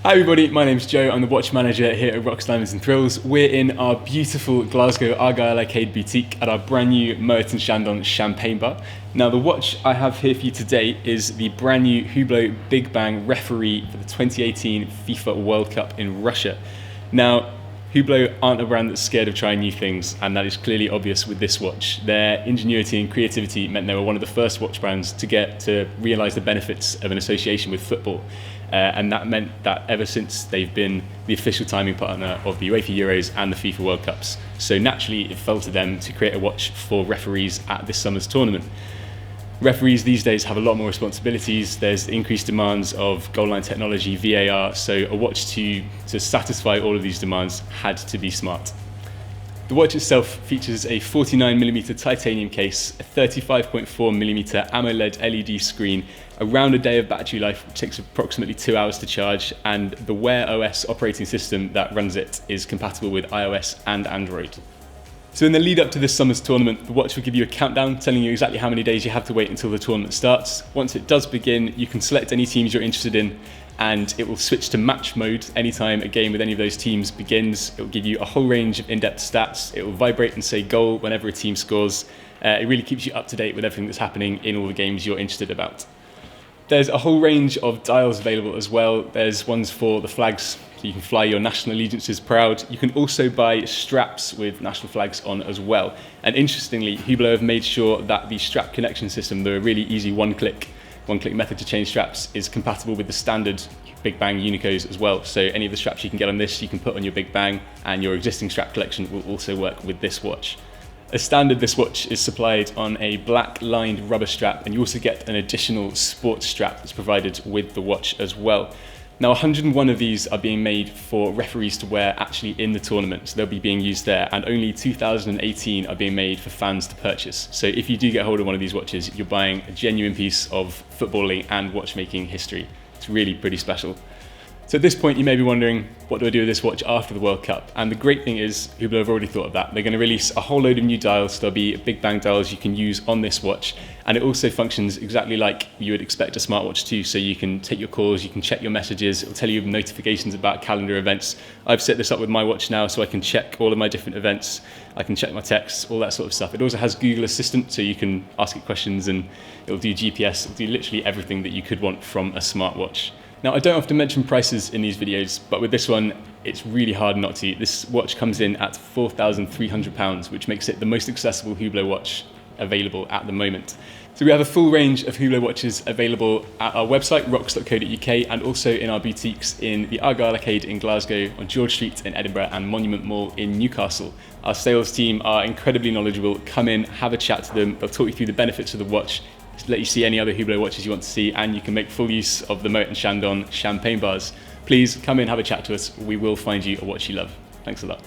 Hi everybody, my name's Joe. I'm the watch manager here at ROX Diamonds and Thrills. We're in our beautiful Glasgow Argyle Arcade boutique at our brand new Moet & Chandon champagne bar. Now the watch I have here for you today is the brand new Hublot Big Bang referee for the 2018 FIFA World Cup in Russia. Now Hublot aren't a brand that's scared of trying new things, and that is clearly obvious with this watch. Their ingenuity and creativity meant they were one of the first watch brands to get to realise the benefits of an association with football. And that meant that ever since they've been the official timing partner of the UEFA Euros and the FIFA World Cups. So naturally it fell to them to create a watch for referees at this summer's tournament. Referees these days have a lot more responsibilities. There's increased demands of goal line technology, VAR, so a watch to satisfy all of these demands had to be smart. The watch itself features a 49mm titanium case, a 35.4mm AMOLED LED screen, around a day of battery life, which takes approximately 2 hours to charge, and the Wear OS operating system that runs it is compatible with iOS and Android. So in the lead up to this summer's tournament, the watch will give you a countdown telling you exactly how many days you have to wait until the tournament starts. Once it does begin, you can select any teams you're interested in, and it will switch to match mode anytime a game with any of those teams begins. It will give you a whole range of in-depth stats. It will vibrate and say goal whenever a team scores. It really keeps you up to date with everything that's happening in all the games you're interested about. There's a whole range of dials available as well. There's ones for the flags, so you can fly your national allegiances proud. You can also buy straps with national flags on as well. And interestingly, Hublot have made sure that the strap connection system, the really easy one-click method to change straps, is compatible with the standard Big Bang Unicos as well. So any of the straps you can get on this, you can put on your Big Bang, and your existing strap collection will also work with this watch. As standard, this watch is supplied on a black lined rubber strap, and you also get an additional sports strap that's provided with the watch as well. Now 101 of these are being made for referees to wear actually in the tournament, so they'll be being used there, and only 2018 are being made for fans to purchase. So if you do get hold of one of these watches, you're buying a genuine piece of footballing and watchmaking history. It's really pretty special. So at this point you may be wondering, what do I do with this watch after the World Cup? And the great thing is, Hublot have already thought of that. They're going to release a whole load of new dials. There'll be Big Bang dials you can use on this watch, and it also functions exactly like you would expect a smartwatch to. So you can take your calls, you can check your messages, it'll tell you notifications about calendar events. I've set this up with my watch now so I can check all of my different events, I can check my texts, all that sort of stuff. It also has Google Assistant, so you can ask it questions and it'll do GPS, it'll do literally everything that you could want from a smartwatch. Now, I don't often mention prices in these videos, but with this one, it's really hard not to. This watch comes in at £4,300, which makes it the most accessible Hublot watch available at the moment. So we have a full range of Hublot watches available at our website, rox.co.uk, and also in our boutiques in the Argyle Arcade in Glasgow, on George Street in Edinburgh, and Monument Mall in Newcastle. Our sales team are incredibly knowledgeable. Come in, have a chat to them. They'll talk you through the benefits of the watch, let you see any other Hublot watches you want to see, and you can make full use of the Moet & Chandon champagne bars. Please come in, have a chat to us. We will find you a watch you love. Thanks a lot.